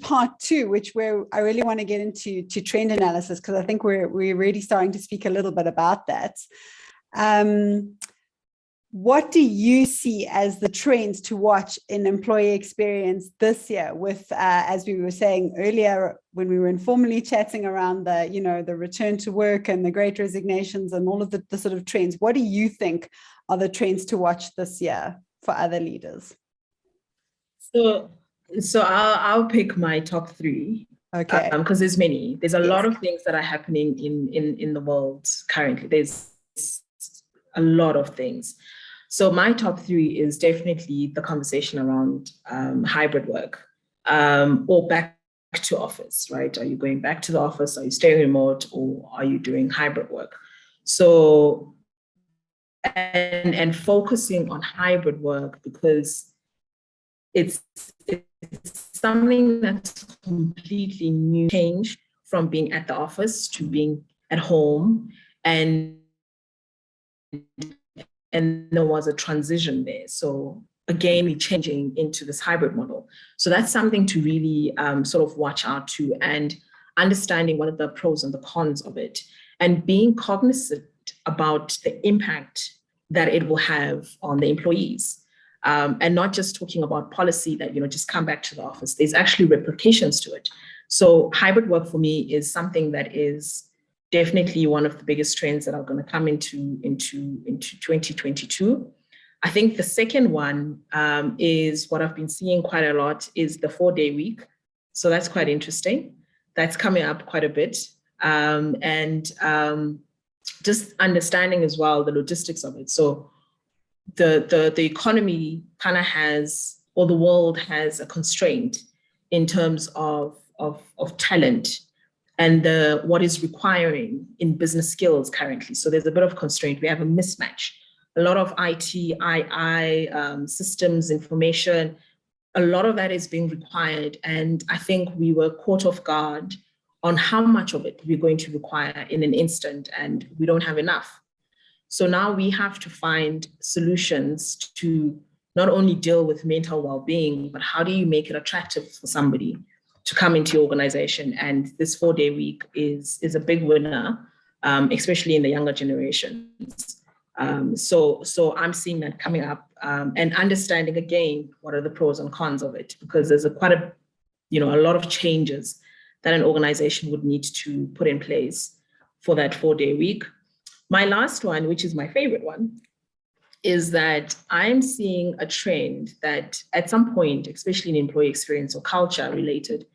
part two, where I really want to get into trend analysis, because I think we're really starting to speak a little bit about that. What do you see as the trends to watch in employee experience this year with, as we were saying earlier, when we were informally chatting around the return to work and the great resignations and all of the sort of trends? What do you think are the trends to watch this year for other leaders? So I'll pick my top three. Okay. Because there's many. There's a lot of things that are happening in the world currently. There's a lot of things. So my top three is definitely the conversation around hybrid work or back to office, right? Are you going back to the office? Are you staying remote, or are you doing hybrid work? So, and focusing on hybrid work, because it's something that's completely new, change from being at the office to being at home, and there was a transition there. So again, we're changing into this hybrid model. So that's something to really sort of watch out to, and understanding what are the pros and the cons of it, and being cognizant about the impact that it will have on the employees. And not just talking about policy that, just come back to the office. There's actually repercussions to it. So hybrid work for me is something that is definitely one of the biggest trends that are going to come into 2022. I think the second one is what I've been seeing quite a lot is the 4-day week. So that's quite interesting. That's coming up quite a bit. And just understanding as well the logistics of it. So the economy kind of has, or the world has, a constraint in terms of talent and what is requiring in business skills currently. So there's a bit of constraint. We have a mismatch. A lot of IT, systems, information, a lot of that is being required. And I think we were caught off guard on how much of it we're going to require in an instant, and we don't have enough. So now we have to find solutions to not only deal with mental well-being, but how do you make it attractive for somebody to come into your organization? And this 4-day week is a big winner, especially in the younger generations. So I'm seeing that coming up, and understanding again what are the pros and cons of it, because there's a lot of changes that an organization would need to put in place for that 4-day week. My last one, which is my favorite one, is that I'm seeing a trend that at some point, especially in employee experience or culture related,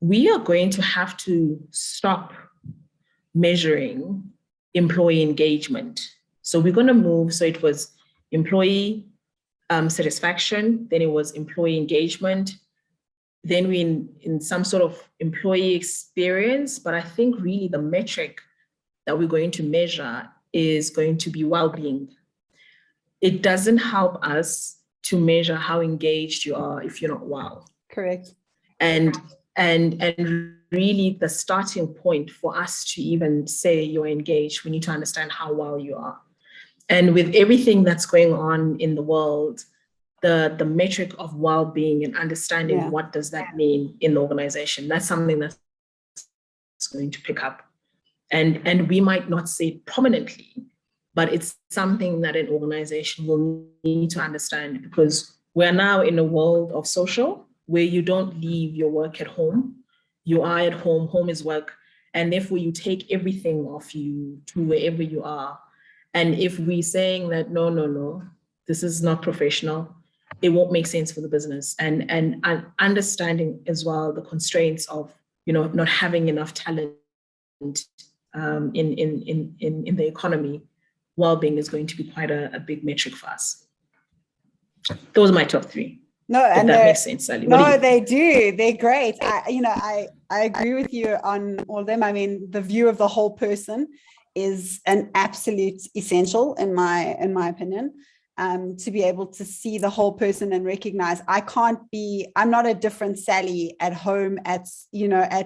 we are going to have to stop measuring employee engagement. So we're going to move. So it was employee satisfaction, then it was employee engagement, then we in some sort of employee experience. But I think really the metric that we're going to measure is going to be well-being. It doesn't help us to measure how engaged you are if you're not well. Correct. And really the starting point for us to even say you're engaged, we need to understand how well you are. And with everything that's going on in the world, the metric of well-being and understanding what does that mean in the organization, that's something that's going to pick up. And we might not say it prominently, but it's something that an organization will need to understand, because we're now in a world of social where you don't leave your work at home. You are at home, home is work. And therefore you take everything off you to wherever you are. And if we're saying that, no, this is not professional, it won't make sense for the business. And understanding as well the constraints of, not having enough talent in the economy, well-being is going to be quite a big metric for us. Those are my top three. No, and that makes sense, Sally. No, they do. They're great. I agree with you on all of them. I mean, the view of the whole person is an absolute essential in my opinion. To be able to see the whole person and recognize I'm not a different Sally at home, at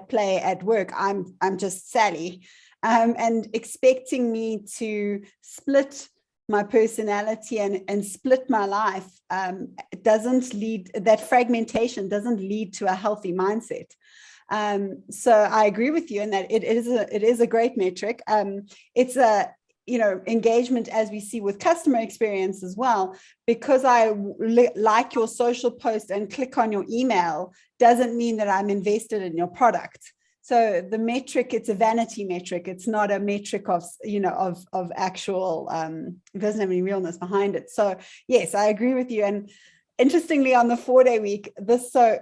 play, at work. I'm just Sally. And expecting me to split my personality and split my life, that fragmentation doesn't lead to a healthy mindset. So I agree with you in that it is a great metric. It's a, engagement, as we see with customer experience as well, because I like your social post and click on your email doesn't mean that I'm invested in your product. So the metric, it's a vanity metric. It's not a metric of actual, it doesn't have any realness behind it. So yes, I agree with you. And interestingly, on the 4-day week, so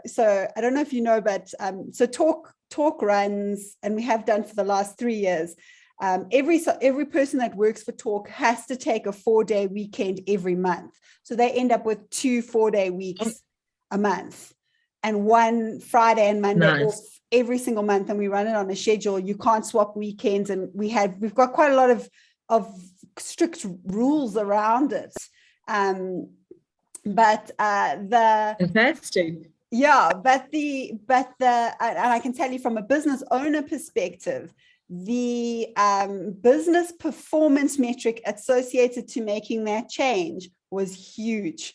I don't know if you know, but so talk runs, and we have done for the last 3 years. Every person that works for Talk has to take a 4-day weekend every month. So they end up with 2 4-day weeks a month, and 1 Friday and Monday off every single month. And we run it on a schedule. You can't swap weekends, and we've got quite a lot of strict rules around it. But fantastic. Yeah, but and I can tell you from a business owner perspective, the business performance metric associated to making that change was huge.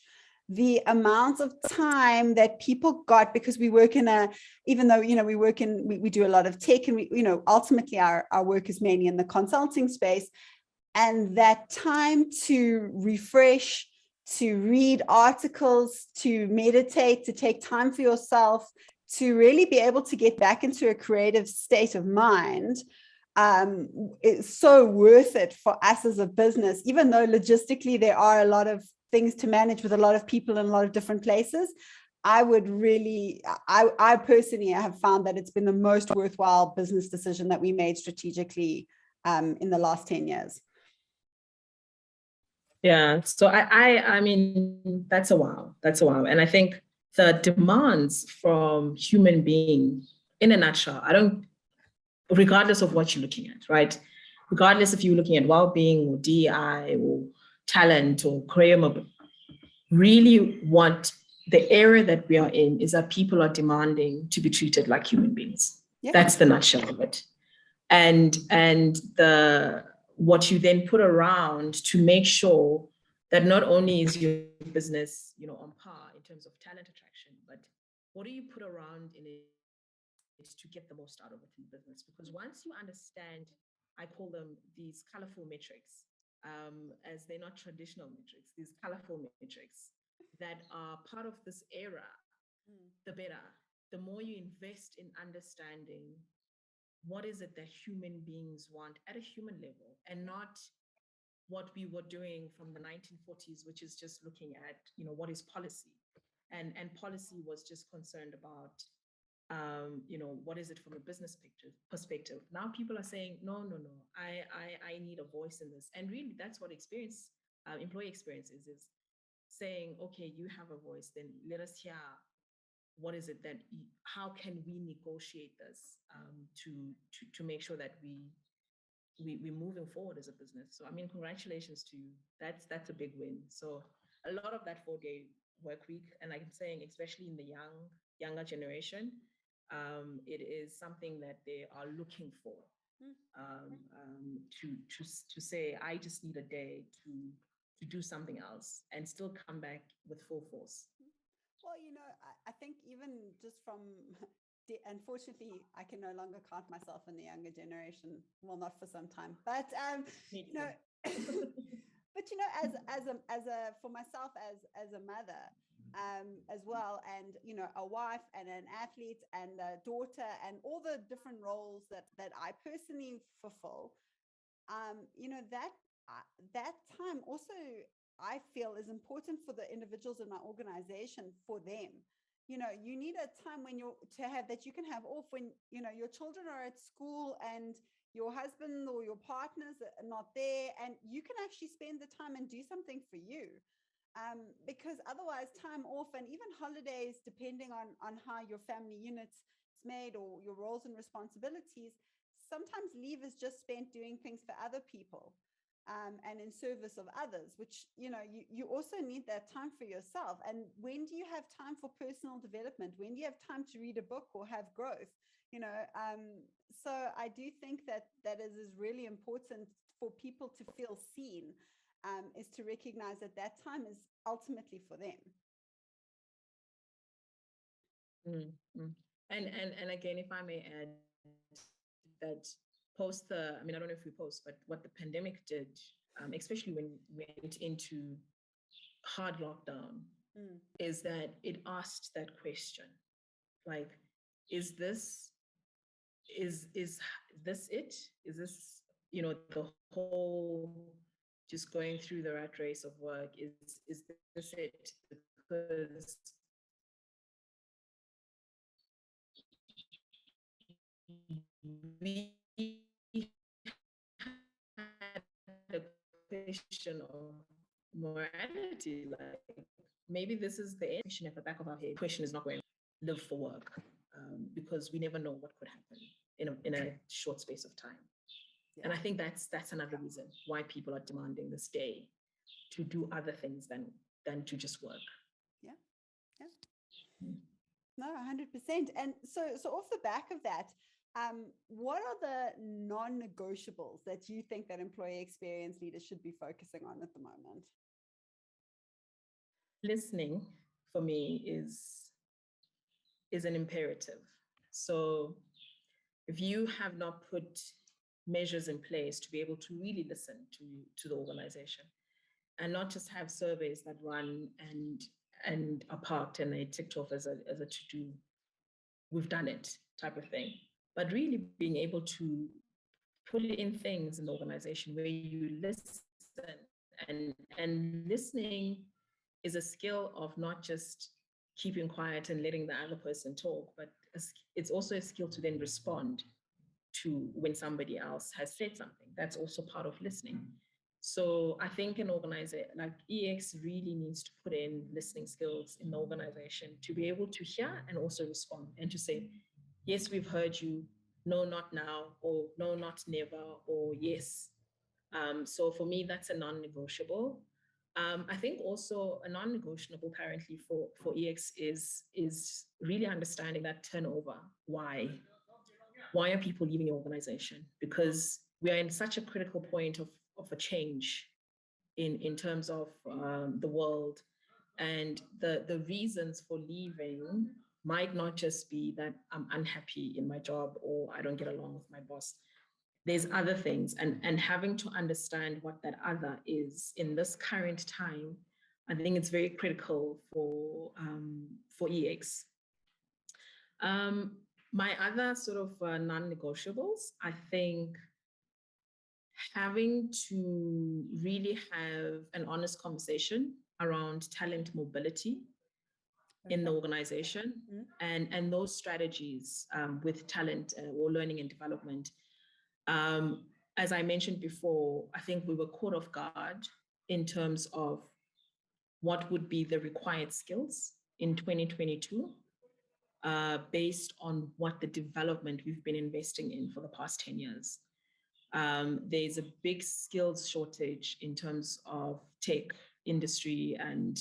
The amount of time that people got, because we work in even though, we do a lot of tech, and ultimately our work is mainly in the consulting space, and that time to refresh, to read articles, to meditate, to take time for yourself, to really be able to get back into a creative state of mind, it's so worth it for us as a business, even though logistically there are a lot of things to manage with a lot of people in a lot of different places. I personally have found that it's been the most worthwhile business decision that we made strategically in the last 10 years. Yeah, so I mean, that's a wow. And I think the demands from human beings, in a nutshell, regardless of what you're looking at, right? Regardless if you're looking at well-being or DEI or talent or career mobility, really what the area that we are in is that people are demanding to be treated like human beings. Yeah. That's the nutshell of it. And what you then put around to make sure that not only is your business, on par in terms of talent attraction, but what do you put around in it to get the most out of it in business? Because once you understand, I call them these colorful metrics, as they're not traditional metrics, these colorful metrics that are part of this era, the better. The more you invest in understanding what is it that human beings want at a human level, and not what we were doing from the 1940s, which is just looking at, what is policy, and policy was just concerned about, what is it from a business perspective. Now people are saying, no, I need a voice in this. And really that's what employee experience is saying, okay, you have a voice, then let us hear what is it how can we negotiate this to make sure that we're moving forward as a business. So I mean, congratulations to you. That's a big win. So a lot of that 4-day work week, and like I'm saying, especially in the younger generation, it is something that they are looking for. To say, I just need a day to do something else and still come back with full force. Well, I think even just from, unfortunately, I can no longer count myself in the younger generation. Well, not for some time, but but for myself as a mother, as well, and a wife and an athlete and a daughter and all the different roles that I personally fulfill, that time also, I feel, is important for the individuals in my organization, for them. You need a time when that you can have off, when your children are at school and your husband or your partners are not there, and you can actually spend the time and do something for you. Because otherwise, time off and even holidays, depending on how your family unit's made or your roles and responsibilities, sometimes leave is just spent doing things for other people. And in service of others, which, you also need that time for yourself. And when do you have time for personal development? When do you have time to read a book or have growth? So I do think that is really important for people to feel seen. is to recognize that that time is ultimately for them. And again, if I may add that post the, I mean, I don't know if we post, but what the pandemic did, especially when we went into hard lockdown, is that it asked that question, like, is this it? Is this, the whole just going through the rat race of work? Is this it? Because we had a question of morality, like maybe this is the end question at the back of our head. Question is not going to live for work, because we never know what could happen in a short space of time. Yeah. And I think that's another reason why people are demanding this day to do other things than to just work. Yeah. No, 100%. And so off the back of that, what are the non-negotiables that you think that employee experience leaders should be focusing on at the moment? Listening for me is an imperative. So if you have not put measures in place to be able to really listen to the organization, and not just have surveys that run and are parked and they ticked off as a to-do, we've done it type of thing, but really being able to put in things in the organization where you listen, and listening is a skill of not just keeping quiet and letting the other person talk, but it's also a skill to then respond to when somebody else has said something. That's also part of listening. So I think an organization like EX really needs to put in listening skills in the organization to be able to hear and also respond, and to say, yes, we've heard you, no, not now, or no, not never, or yes. So for me, that's a non-negotiable. I think also a non-negotiable currently for EX is really understanding that turnover. Why are people leaving your organization? Because we are in such a critical point of a change in terms of the world, and the reasons for leaving might not just be that I'm unhappy in my job or I don't get along with my boss. There's other things, and having to understand what that other is in this current time, I think it's very critical for EX. My other sort of non-negotiables, I think having to really have an honest conversation around talent mobility in the organization, and those strategies with talent or learning and development. As I mentioned before, I think we were caught off guard in terms of what would be the required skills in 2022, based on what the development we've been investing in for the past 10 years. There's a big skills shortage in terms of tech industry and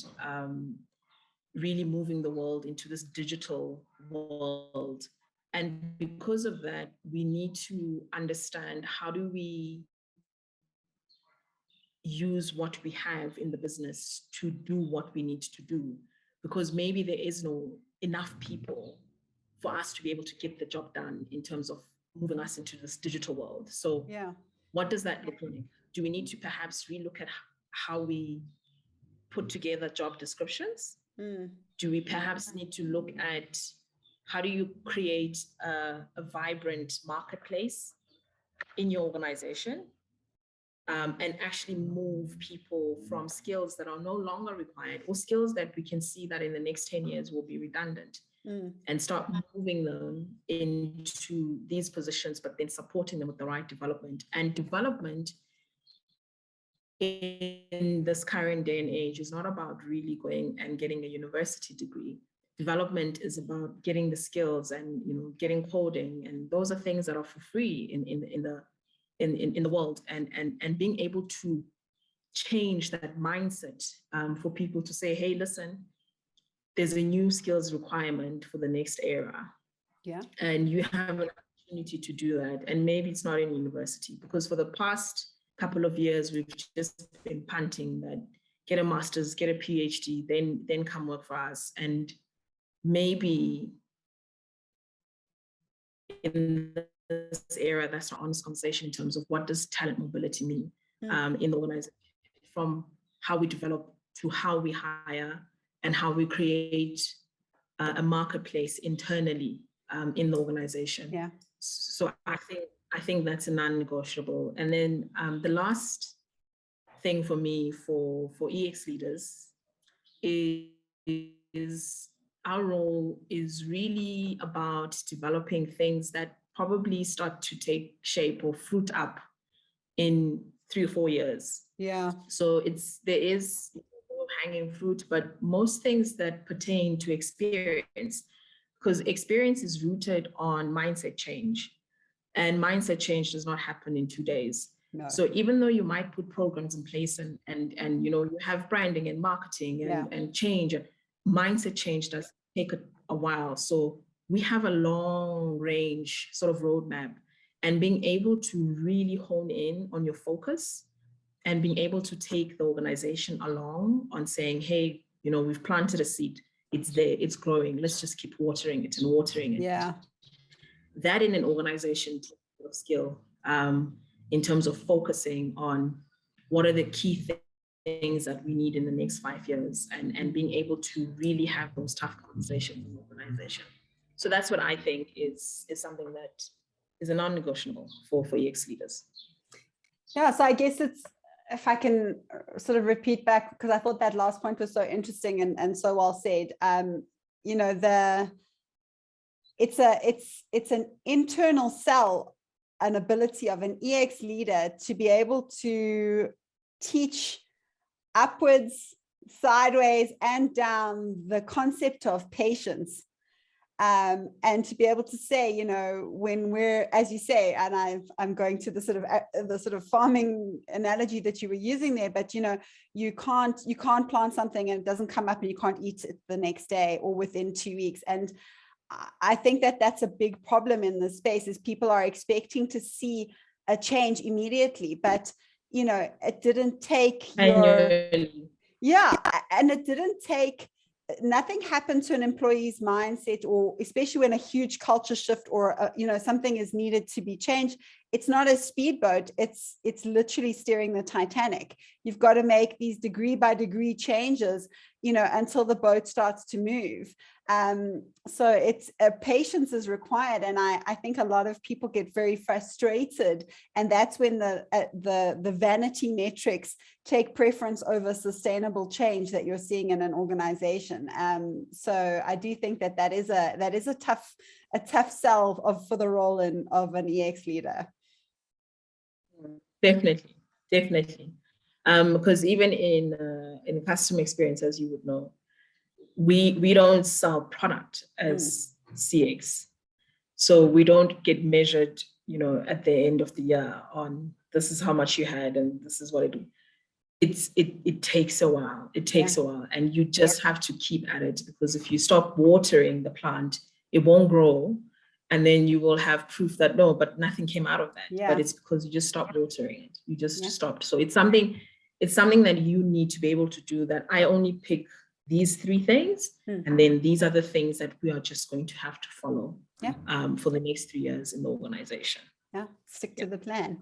really moving the world into this digital world. And because of that, we need to understand, how do we use what we have in the business to do what we need to do? Because maybe there is no enough people for us to be able to get the job done in terms of moving us into this digital world. So what does that look like? Do we need to perhaps relook at how we put together job descriptions? Do we perhaps need to look at how do you create a vibrant marketplace in your organization, and actually move people from skills that are no longer required, or skills that we can see that in the next 10 years will be redundant, and start moving them into these positions, but then supporting them with the right development. And development in this current day and age is not about really going and getting a university degree. Development is about getting the skills and getting coding, and those are things that are for free in the world, and being able to change that mindset for people to say, hey, listen, there's a new skills requirement for the next era. Yeah. And you have an opportunity to do that. And maybe it's not in university, because for the past couple of years, we've just been punting that get a master's, get a PhD, then come work for us. And maybe in this era, that's an honest conversation in terms of what does talent mobility mean in the organization, from how we develop to how we hire and how we create a marketplace internally in the organization. Yeah. So I think that's a non-negotiable. And then the last thing for me for EX leaders is our role is really about developing things that probably start to take shape or fruit up in 3 or 4 years. Yeah. So there is hanging fruit, but most things that pertain to experience, because experience is rooted on mindset change, and mindset change does not happen in 2 days. No. So even though you might put programs in place and you know, you have branding and marketing and change, mindset change does take a while. So we have a long range sort of roadmap, and being able to really hone in on your focus and being able to take the organization along on saying, hey, you know, we've planted a seed, it's there, it's growing, let's just keep watering it and watering it. Yeah. That in an organization takes a lot of skill in terms of focusing on what are the key things that we need in the next 5 years, and being able to really have those tough conversations in the organization. So that's what I think is something that is a non-negotiable for EX leaders. Yeah, so I guess it's, if I can sort of repeat back, because I thought that last point was so interesting and so well said. You know, it's an internal cell, an ability of an EX leader to be able to teach upwards, sideways, and down the concept of patience. And to be able to say, you know, when we're, as you say, and I'm going to the sort of farming analogy that you were using there, but you know, you can't plant something and it doesn't come up and you can't eat it the next day or within 2 weeks. And I think that that's a big problem in this space, is people are expecting to see a change immediately, but you know, it didn't take and it didn't take. Nothing happened to an employee's mindset, or especially when a huge culture shift or you know, something is needed to be changed. It's not a speedboat. It's literally steering the Titanic. You've got to make these degree by degree changes, you know, until the boat starts to move. So it's patience is required, and I think a lot of people get very frustrated, and that's when the vanity metrics take preference over sustainable change that you're seeing in an organization. So I do think that is a tough sell for the role of an EX leader. Definitely. Because even in customer experience, as you would know, we don't sell product as CX. So we don't get measured, you know, at the end of the year on this is how much you had and this is what it do. It takes a while. It takes a while, and you just have to keep at it, because if you stop watering the plant, it won't grow. And then you will have proof that no, but nothing came out of that. But it's because you just stopped watering it. You just stopped. So it's something that you need to be able to do, that I only pick these 3 things. And then these are the things that we are just going to have to follow for the next 3 years in the organization. Stick to the plan.